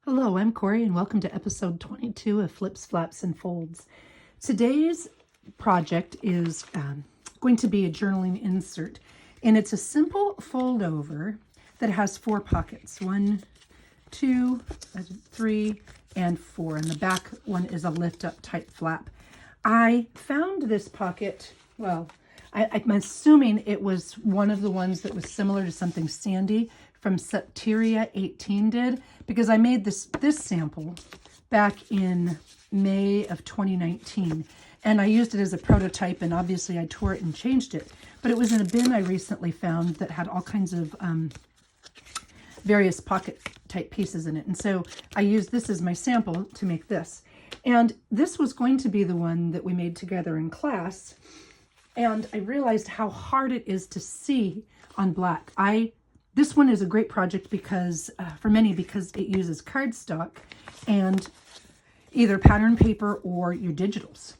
Hello, I'm Corey and welcome to episode 22 of Flips, Flaps, and Folds. Today's project is going to be a journaling insert, and it's a simple fold over that has 4 pockets. 1, 2, 3, and 4. And the back one is a lift up type flap. I found this pocket, well, I'm assuming it was one of the ones that was similar to something Sandy from Septeria 18 did, because I made this sample back in May of 2019, and I used it as a prototype, and obviously I tore it and changed it, but it was in a bin I recently found that had all kinds of various pocket type pieces in it, and so I used this as my sample to make this. And this was going to be the one that we made together in class, and I realized how hard it is to see on black. This one is a great project because, for many, because it uses cardstock and either pattern paper or your digitals.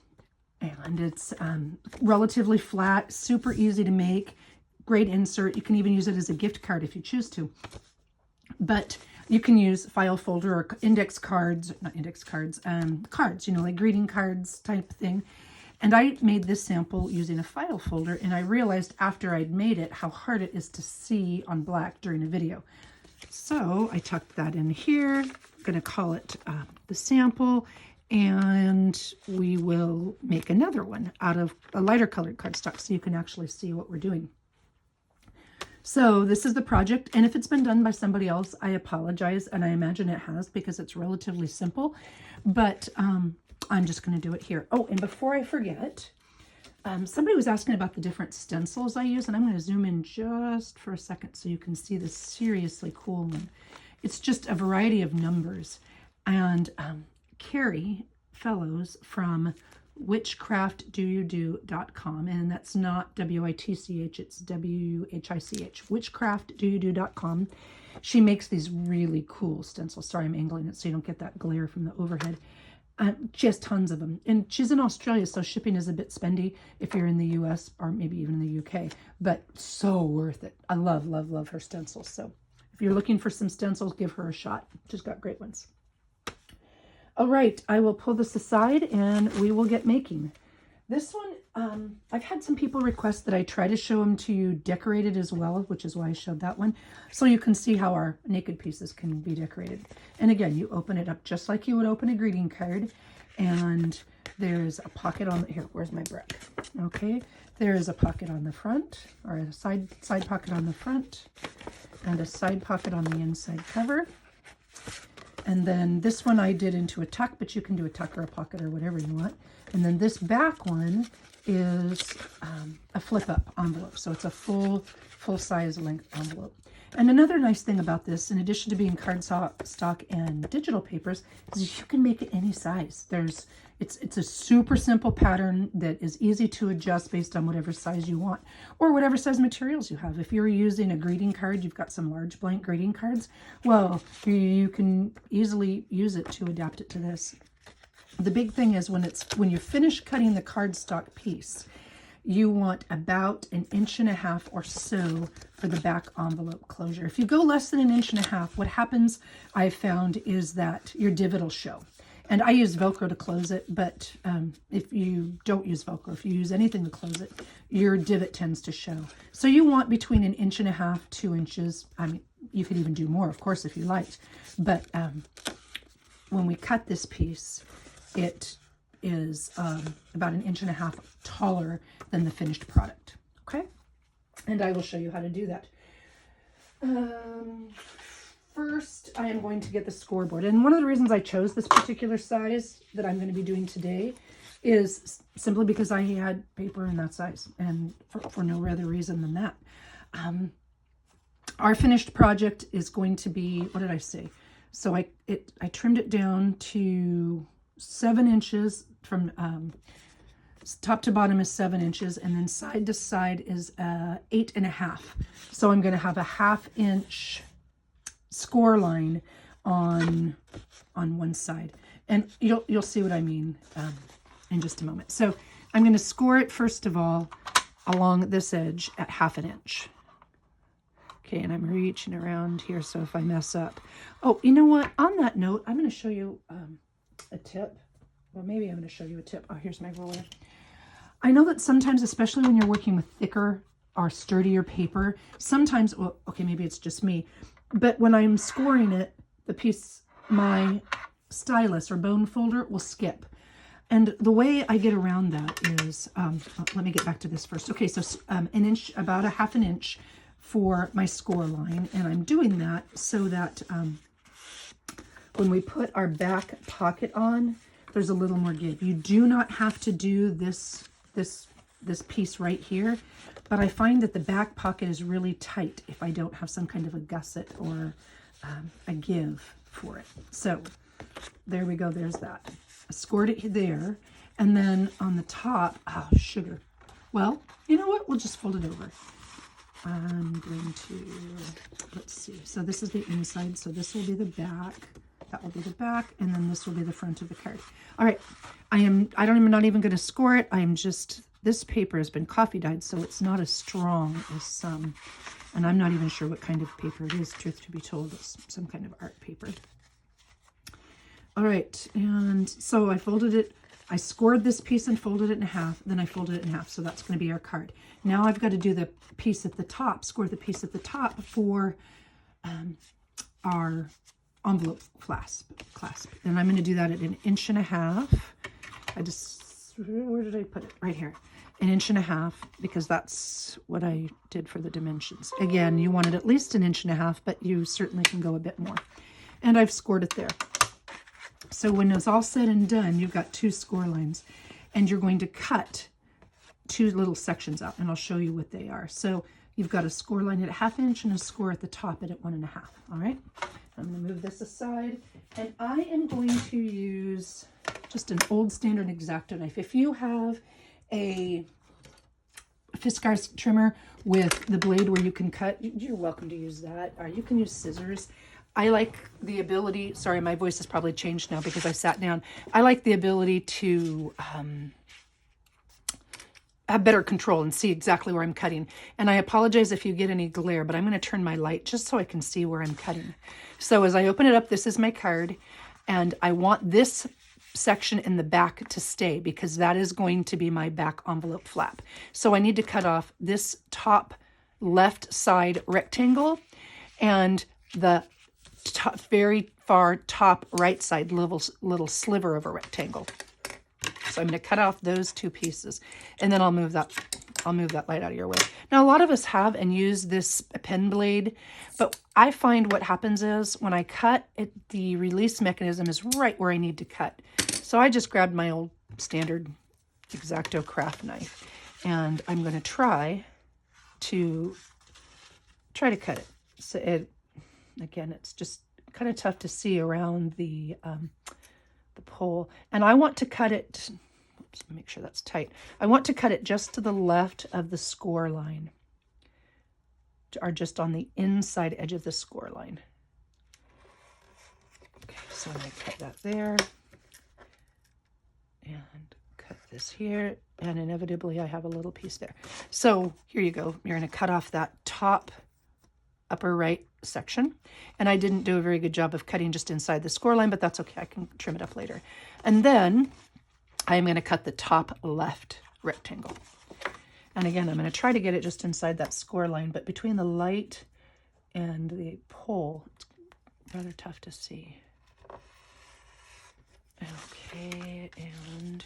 And it's relatively flat, super easy to make, great insert. You can even use it as a gift card if you choose to. But you can use file folder or index cards, not index cards, cards, like greeting cards type thing. And I made this sample using a file folder, and I realized after I'd made it how hard it is to see on black during a video. So I tucked that in here. I'm going to call it the sample, and we will make another one out of a lighter colored cardstock so you can actually see what we're doing. So this is the project, and if it's been done by somebody else, I apologize, and I imagine it has because it's relatively simple, but I'm just going to do it here. Oh, and before I forget, somebody was asking about the different stencils I use, and I'm going to zoom in just for a second so you can see this seriously cool one. It's just a variety of numbers, and Kerry Fellows from witchcraftdoyoudo.com, and that's not W-I-T-C-H, it's W-H-I-C-H, witchcraftdoyoudo.com. She makes these really cool stencils. Sorry, I'm angling it so you don't get that glare from the overhead. She has tons of them, and she's in Australia, so shipping is a bit spendy if you're in the US or maybe even in the UK, but so worth it. I love, love, love her stencils. So if you're looking for some stencils, give her a shot. She's got great ones. All right, I will pull this aside and we will get making. This one, I've had some people request that I try to show them to you decorated as well, which is why I showed that one, so you can see how our naked pieces can be decorated. And again, you open it up just like you would open a greeting card, and there's a pocket on here. Where's my brick? Okay, there's a pocket on the front, or a side pocket on the front, and a side pocket on the inside cover. And then this one I did into a tuck, but you can do a tuck or a pocket or whatever you want. And then this back one is a flip-up envelope. So it's a full-size length envelope. And another nice thing about this, in addition to being cardstock and digital papers, is you can make it any size. It's a super simple pattern that is easy to adjust based on whatever size you want or whatever size materials you have. If you're using a greeting card, you've got some large blank greeting cards, well, you can easily use it to adapt it to this. The big thing is when you finish cutting the cardstock piece, you want about 1.5 inches or so for the back envelope closure. If you go less than 1.5 inches, what happens, I've found, is that your divot will show. And I use Velcro to close it, but if you don't use Velcro, if you use anything to close it, your divot tends to show. So you want between 1.5 inches, 2 inches. I mean, you could even do more, of course, if you liked. But when we cut this piece, it is about 1.5 inches taller than the finished product. Okay, and I will show you how to do that. First, I am going to get the scoreboard, and one of the reasons I chose this particular size that I'm going to be doing today is simply because I had paper in that size, and for no other reason than that. Our finished project is going to be, what did I say? So I trimmed it down to 7 inches from top to bottom is 7 inches, and then side to side is 8.5. So I'm going to have a 1/2 inch score line on one side, and you'll see what I mean in just a moment. So I'm going to score it first of all along this edge at 1/2 inch. Okay, and I'm reaching around here, so if I mess up. Oh, you know what? On that note, I'm going to show you a tip. Well, maybe I'm going to show you a tip. Oh, here's my roller. I know that sometimes, especially when you're working with thicker or sturdier paper, sometimes, well, okay, maybe it's just me, but when I'm scoring it, the piece, my stylus or bone folder will skip. And the way I get around that is, let me get back to this first. Okay, so an inch, about a half an inch for my score line. And I'm doing that so that when we put our back pocket on, there's a little more give. You do not have to do this piece right here, but I find that the back pocket is really tight if I don't have some kind of a gusset or a give for it. So there we go, there's that. I scored it there, and then on the top, oh, sugar. Well, you know what, we'll just fold it over. I'm going to, let's see, so this is the inside, so this will be the back, that will be the back, and then this will be the front of the card. All right, I'm not even going to score it. I'm just, this paper has been coffee dyed, so it's not as strong as some, and I'm not even sure what kind of paper it is, truth to be told. It's some kind of art paper. All right, and so I folded it, I scored this piece and folded it in half, then I folded it in half, so that's going to be our card. Now I've got to do the piece at the top, score the piece at the top for our envelope clasp. And I'm going to do that at 1.5 inches. I just, where did I put it? Right here. 1.5 inches, because that's what I did for the dimensions. Again, you wanted at least 1.5 inches, but you certainly can go a bit more. And I've scored it there. So when it's all said and done, you've got 2 score lines, and you're going to cut 2 little sections out, and I'll show you what they are. So you've got a score line at 1/2 inch and a score at the top at 1.5. All right. I'm going to move this aside, and I am going to use just an old standard X-Acto knife. If you have a Fiskars trimmer with the blade where you can cut, you're welcome to use that, or you can use scissors. I like the ability, sorry, my voice has probably changed now because I sat down. I like the ability to have better control and see exactly where I'm cutting. And I apologize if you get any glare, but I'm going to turn my light just so I can see where I'm cutting. So as I open it up, this is my card, and I want this section in the back to stay because that is going to be my back envelope flap. So I need to cut off this top left side rectangle and the top, very far top right side little sliver of a rectangle. So I'm going to cut off those 2 pieces, and then I'll move that light out of your way. Now, a lot of us have and use this pen blade, but I find what happens is when I cut it, the release mechanism is right where I need to cut. So I just grabbed my old standard X-Acto craft knife, and I'm going to try to cut it. So again, it's just kind of tough to see around the pole, and I want to cut it. Oops, make sure that's tight. I want to cut it just to the left of the score line, or just on the inside edge of the score line. Okay, so I'm going to cut that there, and cut this here, and inevitably I have a little piece there. So here you go. You're going to cut off that top upper right section, and I didn't do a very good job of cutting just inside the score line, but that's okay. I can trim it up later. And then I'm going to cut the top left rectangle, and again I'm going to try to get it just inside that score line, but between the light and the pole it's rather tough to see. Okay, and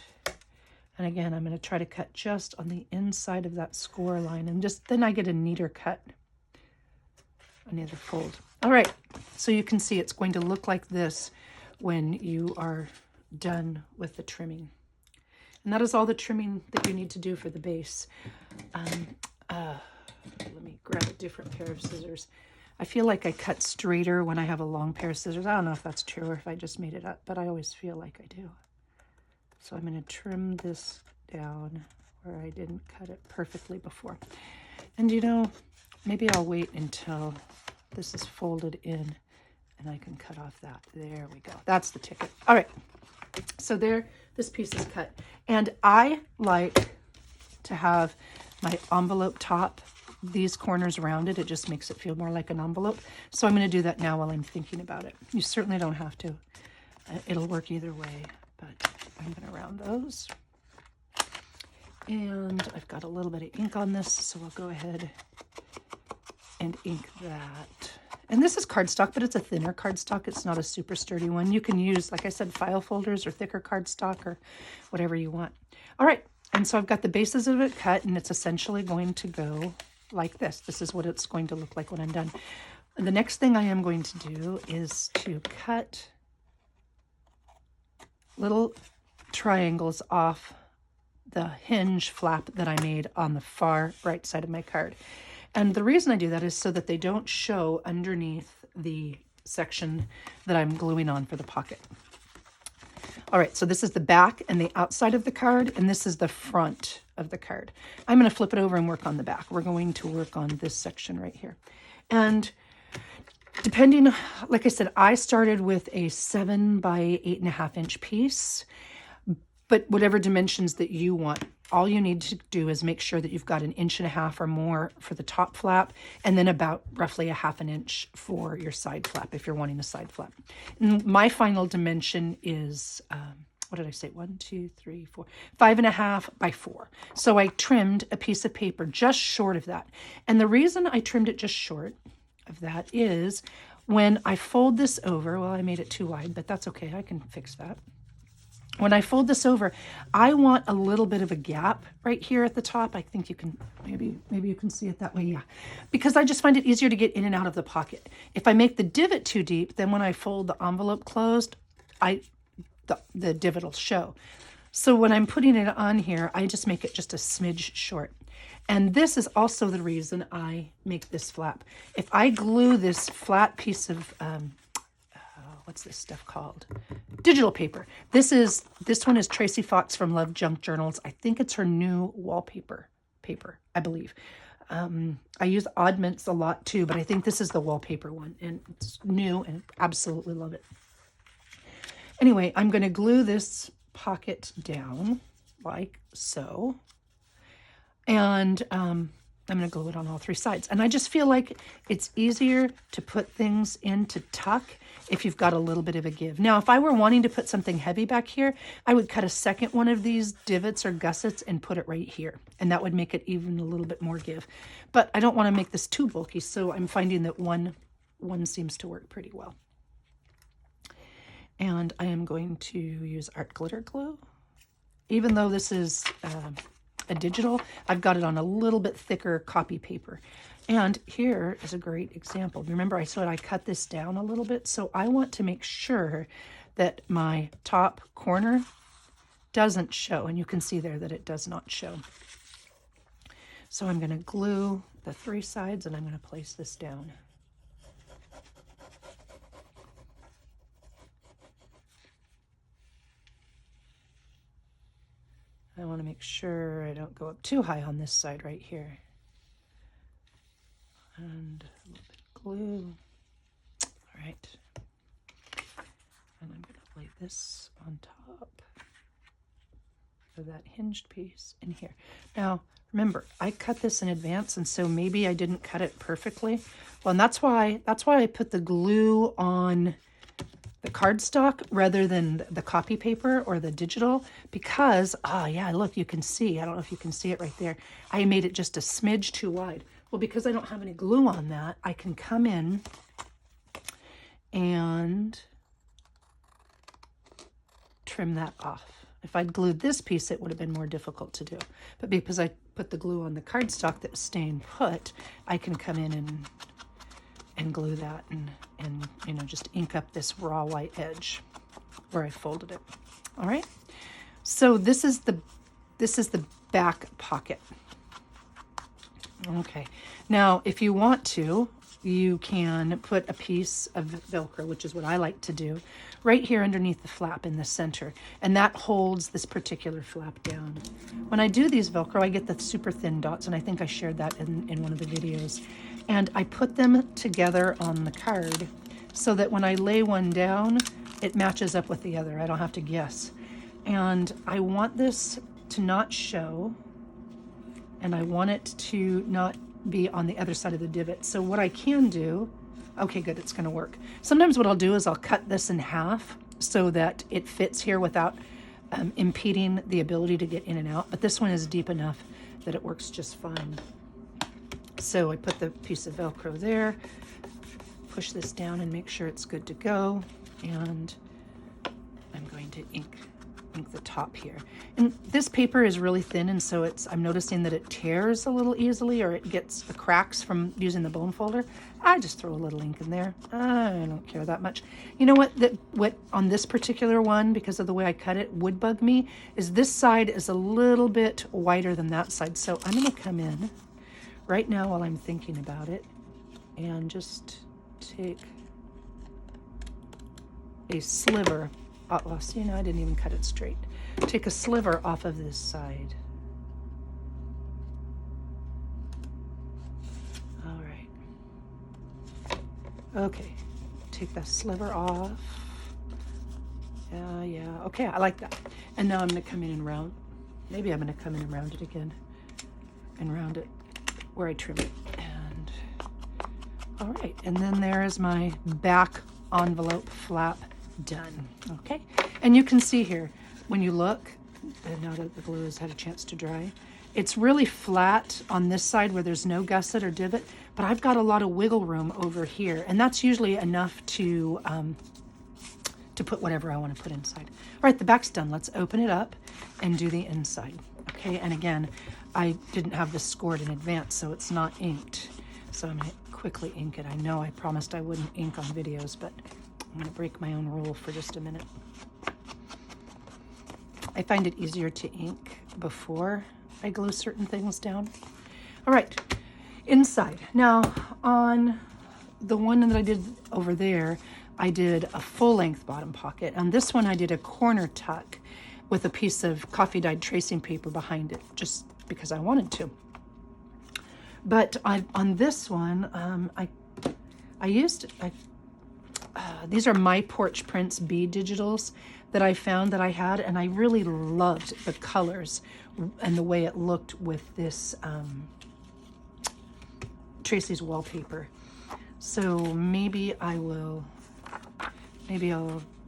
again I'm going to try to cut just on the inside of that score line, and just then I get a neater cut. Another fold. All right, so you can see it's going to look like this when you are done with the trimming. And that is all the trimming that you need to do for the base. Let me grab a different pair of scissors. I feel like I cut straighter when I have a long pair of scissors. I don't know if that's true or if I just made it up, but I always feel like I do. So I'm going to trim this down where I didn't cut it perfectly before. And you know, maybe I'll wait until this is folded in and I can cut off that. There we go. That's the ticket. All right. So there, this piece is cut. And I like to have my envelope top these corners rounded. It just makes it feel more like an envelope. So I'm going to do that now while I'm thinking about it. You certainly don't have to. It'll work either way, but I'm going to round those. And I've got a little bit of ink on this, so I'll go ahead and ink that. And this is cardstock, but it's a thinner cardstock. It's not a super sturdy one. You can use, like I said, file folders or thicker cardstock or whatever you want. All right, and so I've got the bases of it cut, and it's essentially going to go like this. This is what it's going to look like when I'm done. And the next thing I am going to do is to cut little triangles off the hinge flap that I made on the far right side of my card. And the reason I do that is so that they don't show underneath the section that I'm gluing on for the pocket. All right, so this is the back and the outside of the card, and this is the front of the card. I'm going to flip it over and work on the back. We're going to work on this section right here. And depending, like I said, I started with a 7 by 8.5 inch piece, but whatever dimensions that you want, all you need to do is make sure that you've got 1.5 inches or more for the top flap, and then about roughly 1/2 inch for your side flap if you're wanting a side flap. And my final dimension is, what did I say? 1, 2, 3, 4, 5.5 by 4. So I trimmed a piece of paper just short of that. And the reason I trimmed it just short of that is when I fold this over, well, I made it too wide, but that's okay. I can fix that. When I fold this over, I want a little bit of a gap right here at the top. I think you can, maybe you can see it that way, yeah. Because I just find it easier to get in and out of the pocket. If I make the divot too deep, then when I fold the envelope closed, the divot will show. So when I'm putting it on here, I just make it just a smidge short. And this is also the reason I make this flap. If I glue this flat piece of, what's this stuff called? Digital paper. This one is Tracy Fox from Love Junk Journals. I think it's her new wallpaper paper, I believe. I use Oddments a lot too, but I think this is the wallpaper one, and it's new and absolutely love it. Anyway, I'm going to glue this pocket down like so, and I'm going to glue it on all 3 sides. And I just feel like it's easier to put things in to tuck if you've got a little bit of a give. Now, if I were wanting to put something heavy back here, I would cut a second one of these divots or gussets and put it right here. And that would make it even a little bit more give. But I don't want to make this too bulky, so I'm finding that one seems to work pretty well. And I am going to use art glitter glue. Even though this is a digital, I've got it on a little bit thicker copy paper. And here is a great example. Remember I said I cut this down a little bit, so I want to make sure that my top corner doesn't show, and you can see there that it does not show. So I'm going to glue the 3 sides, and I'm going to place this down. I want to make sure I don't go up too high on this side right here. And a little bit of glue. All right. And I'm going to lay this on top of that hinged piece in here. Now, remember, I cut this in advance, and so maybe I didn't cut it perfectly. Well, and that's why I put the glue on the cardstock rather than the copy paper or the digital, because, oh yeah, look, you can see, I don't know if you can see it right there. I made it just a smidge too wide. Well, because I don't have any glue on that, I can come in and trim that off. If I'd glued this piece, it would have been more difficult to do. But because I put the glue on the cardstock that was staying put, I can come in and glue that and you know, just ink up this raw white edge where I folded it. All right. So this is the back pocket. Okay. Now, if you want to, you can put a piece of Velcro, which is what I like to do, right here underneath the flap in the center. And that holds this particular flap down. When I do these Velcro, I get the super thin dots, and I think I shared that in one of the videos. And I put them together on the card so that when I lay one down, it matches up with the other. I don't have to guess. And I want this to not show, and I want it to not be on the other side of the divot. So what I can do, okay, good, it's gonna work. Sometimes what I'll do is I'll cut this in half so that it fits here without impeding the ability to get in and out. But this one is deep enough that it works just fine. So I put the piece of Velcro there, push this down and make sure it's good to go. And I'm going to ink the top here. And this paper is really thin, and so I'm noticing that it tears a little easily, or it gets the cracks from using the bone folder. I just throw a little ink in there. I don't care that much. You know what on this particular one, because of the way I cut it, would bug me is this side is a little bit wider than that side. So I'm gonna come in right now while I'm thinking about it and just take a sliver. Well, see, now I didn't even cut it straight. Take a sliver off of this side. All right. Okay, take that sliver off. Yeah, okay, I like that. And now I'm gonna come in and round. Maybe I'm gonna come in and round it again and round it where I trim it. And all right, and then there is my back envelope flap done. Okay, and you can see here when you look, and now that the glue has had a chance to dry, it's really flat on this side where there's no gusset or divot, but I've got a lot of wiggle room over here, and that's usually enough to put whatever I want to put inside. All right, the back's done. Let's open it up and do the inside. Okay, and again, I didn't have this scored in advance, so it's not inked. So I'm gonna quickly ink it. I know I promised I wouldn't ink on videos, but I'm gonna break my own rule for just a minute. I find it easier to ink before I glue certain things down. All right, inside. Now, on the one that I did over there, I did a full-length bottom pocket. On this one, I did a corner tuck with a piece of coffee-dyed tracing paper behind it, just because I wanted to. But on this one, these are My Porch Prints bead digitals that I found that I had, and I really loved the colors and the way it looked with this Tracy's wallpaper. So maybe I'll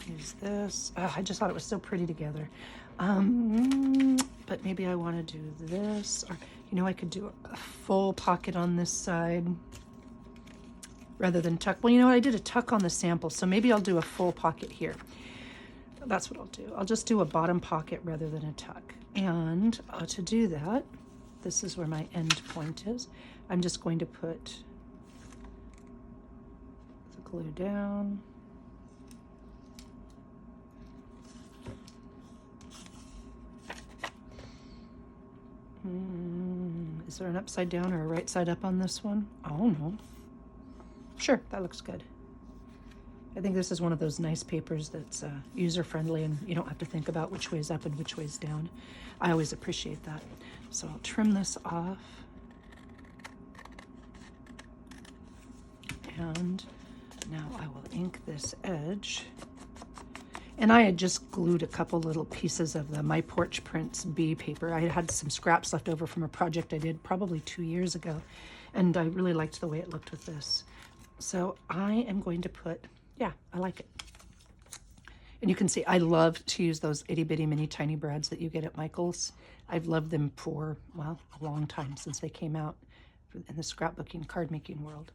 use this. I just thought it was so pretty together. But maybe I want to do this, or I could do a full pocket on this side rather than tuck. Well, I did a tuck on the sample, so maybe I'll do a full pocket here. That's what I'll do. I'll just do a bottom pocket rather than a tuck. And to do that, this is where my end point is. I'm just going to put the glue down. Is there an upside down or a right side up on this one? Oh no. Sure, that looks good. I think this is one of those nice papers that's user-friendly, and you don't have to think about which way's up and which way's down. I always appreciate that. So I'll trim this off. And now I will ink this edge. And I had just glued a couple little pieces of the My Porch Prints B paper. I had some scraps left over from a project I did probably 2 years ago, and I really liked the way it looked with this. So I am going to put, yeah, I like it. And you can see I love to use those itty bitty mini tiny brads that you get at Michael's. I've loved them for, well, a long time, since they came out in the scrapbooking card making world.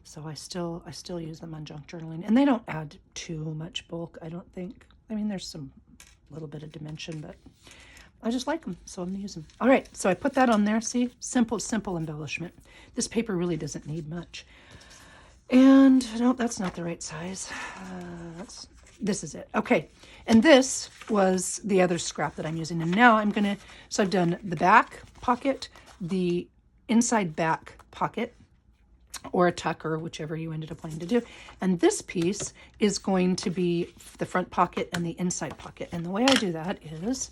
So I still use them on junk journaling, and they don't add too much bulk, I don't think. I mean, there's some little bit of dimension, but I just like them, so I'm gonna use them. All right, so I put that on there. See, simple embellishment. This paper really doesn't need much. And no, that's not the right size. This is it. Okay, and this was the other scrap that I'm using. And now I'm gonna, so I've done the back pocket, the inside back pocket, or a tuck, or whichever you ended up wanting to do. And this piece is going to be the front pocket and the inside pocket. And the way I do that is,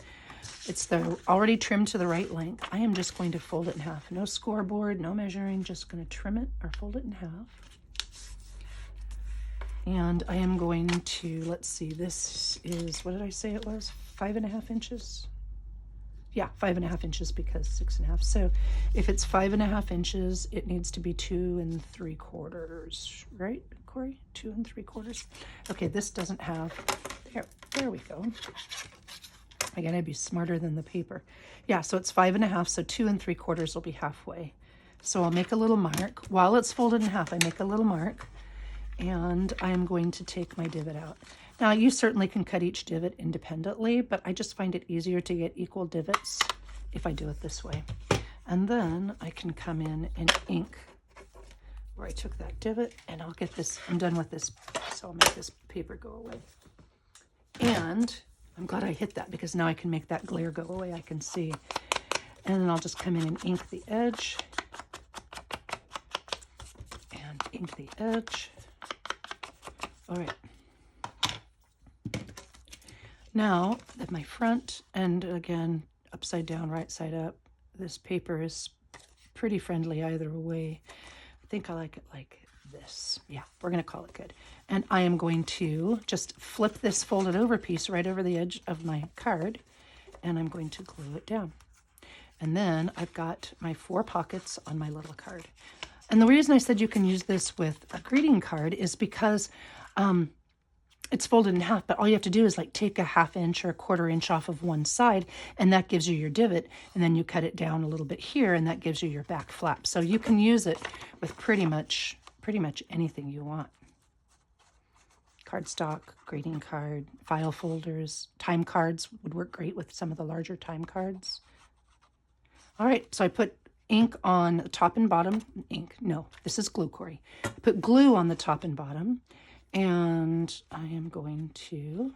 it's already trimmed to the right length. I am just going to fold it in half. No scoreboard, no measuring, just gonna trim it or fold it in half. And I am going to, let's see, this is, what did I say it was? 5.5 inches? Yeah, 5.5 inches because 6.5. So if it's 5.5 inches, it needs to be 2 3/4, right, Corey? 2 3/4. Okay, this doesn't have, there we go. I gotta be smarter than the paper. Yeah, so it's 5.5, so 2 3/4 will be halfway. So I'll make a little mark. While it's folded in half, I make a little mark, and I'm going to take my divot out. Now, you certainly can cut each divot independently, but I just find it easier to get equal divots if I do it this way. And then I can come in and ink where I took that divot, and I'll get this, I'm done with this, so I'll make this paper go away. And I'm glad I hit that because now I can make that glare go away, I can see. And then I'll just come in and ink the edge. And ink the edge. All right. Now that my front, and again, upside down, right side up, this paper is pretty friendly either way. I think I like it like this. Yeah, we're going to call it good. And I am going to just flip this folded over piece right over the edge of my card, and I'm going to glue it down. And then I've got my 4 pockets on my little card. And the reason I said you can use this with a greeting card is because it's folded in half, but all you have to do is like take a 1/2 inch or a 1/4 inch off of one side, and that gives you your divot, and then you cut it down a little bit here, and that gives you your back flap. So you can use it with pretty much anything you want. Cardstock, greeting card, file folders, time cards would work great with some of the larger time cards. All right, so I put ink on the top and bottom. Ink, no, this is glue, Corey. I put glue on the top and bottom. And I am going to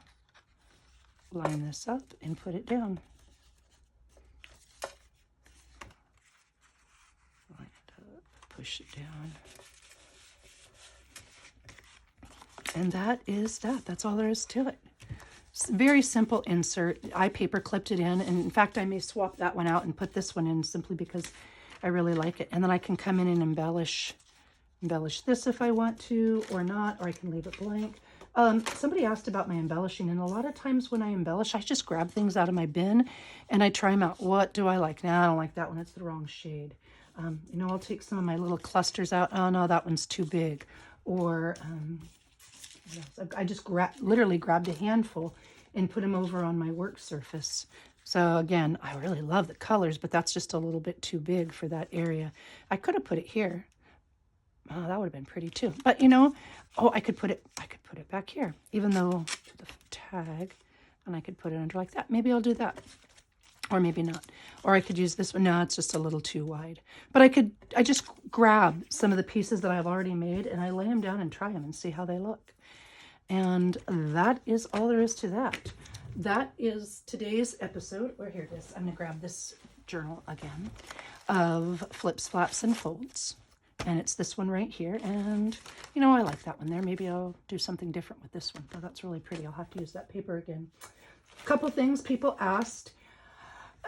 line this up and put it down. Line it up, push it down. And that is that. That's all there is to it. It's a very simple insert. I paper clipped it in. And in fact, I may swap that one out and put this one in simply because I really like it. And then I can come in and embellish this if I want to or not, or I can leave it blank. Somebody asked about my embellishing, and a lot of times when I embellish, I just grab things out of my bin and I try them out. What do I like? Nah, I don't like that one. It's the wrong shade. I'll take some of my little clusters out. Oh no, that one's too big. Or I just literally grabbed a handful and put them over on my work surface. So again, I really love the colors, but that's just a little bit too big for that area. I could have put it here. Oh, that would have been pretty too. But I could put it back here, even though the tag, and I could put it under like that. Maybe I'll do that. Or maybe not. Or I could use this one. No, it's just a little too wide. But I just grab some of the pieces that I've already made and I lay them down and try them and see how they look. And that is all there is to that. That is today's episode. Or here it is. I'm going to grab this journal again of Flips, Flaps, and Folds. And it's this one right here. And, I like that one there. Maybe I'll do something different with this one. Oh, that's really pretty. I'll have to use that paper again. A couple things people asked.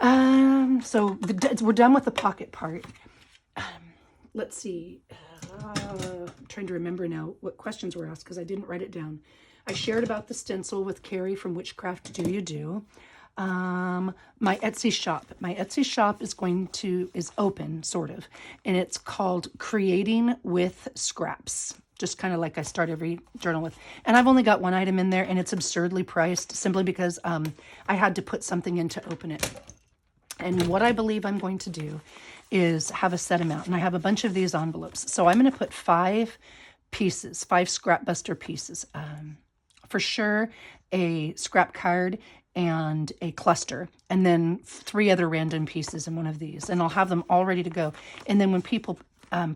So we're done with the pocket part. Let's see. I'm trying to remember now what questions were asked because I didn't write it down. I shared about the stencil with Kerry from Witchcraft Do You Do. My Etsy shop. My Etsy shop is open, sort of, and it's called Creating with Scraps. Just kind of like I start every journal with. And I've only got one item in there, and it's absurdly priced simply because I had to put something in to open it. And what I believe I'm going to do is have a set amount, and I have a bunch of these envelopes. So I'm going to put 5 pieces, 5 scrap buster pieces. For sure, a scrap card and a cluster, and then 3 other random pieces in one of these, and I'll have them all ready to go. And then when people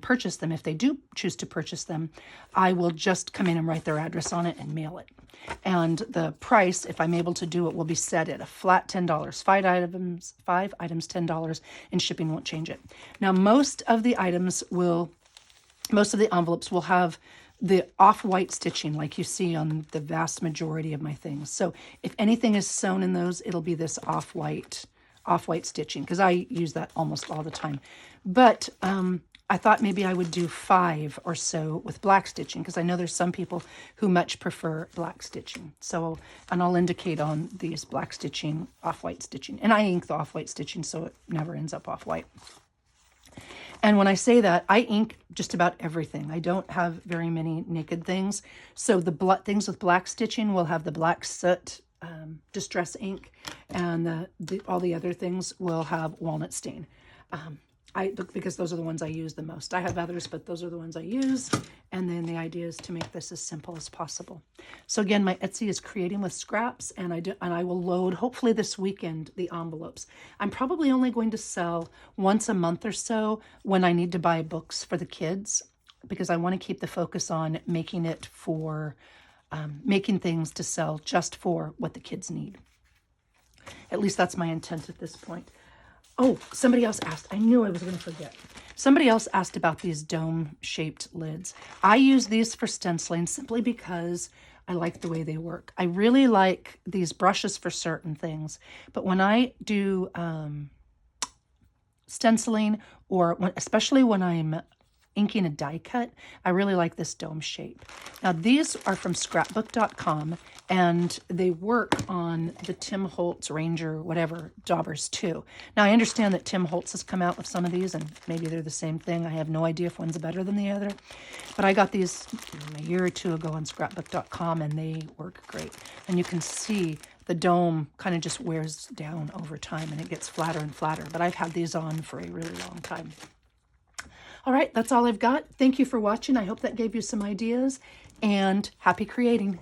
purchase them, if they do choose to purchase them, I will just come in and write their address on it and mail it. And the price, if I'm able to do it, will be set at a flat $10. 5 items, $10, and shipping won't change it. Now, most of the envelopes will have the off-white stitching like you see on the vast majority of my things. So if anything is sewn in those, it'll be this off-white stitching because I use that almost all the time. But I thought maybe I would do 5 or so with black stitching, because I know there's some people who much prefer black stitching. So, and I'll indicate on these black stitching, off-white stitching. And I ink the off-white stitching so it never ends up off-white. And when I say that, I ink just about everything. I don't have very many naked things. So the things with black stitching will have the black soot distress ink, and all the other things will have walnut stain. Because those are the ones I use the most. I have others, but those are the ones I use. And then the idea is to make this as simple as possible. So again, my Etsy is creating with scraps, and I will load, hopefully this weekend, the envelopes. I'm probably only going to sell once a month or so when I need to buy books for the kids, because I want to keep the focus on making it for, making things to sell just for what the kids need. At least that's my intent at this point. Oh, somebody else asked. I knew I was going to forget. Somebody else asked about these dome-shaped lids. I use these for stenciling simply because I like the way they work. I really like these brushes for certain things, but when I do stenciling, or especially when I'm inking a die cut, I really like this dome shape. Now these are from scrapbook.com, and they work on the Tim Holtz Ranger whatever daubers too. Now I understand that Tim Holtz has come out with some of these, and maybe they're the same thing. I have no idea if one's better than the other, but I got these a year or two ago on scrapbook.com, and they work great. And you can see the dome kind of just wears down over time, and it gets flatter and flatter, but I've had these on for a really long time. All right, that's all I've got. Thank you for watching. I hope that gave you some ideas, and happy creating.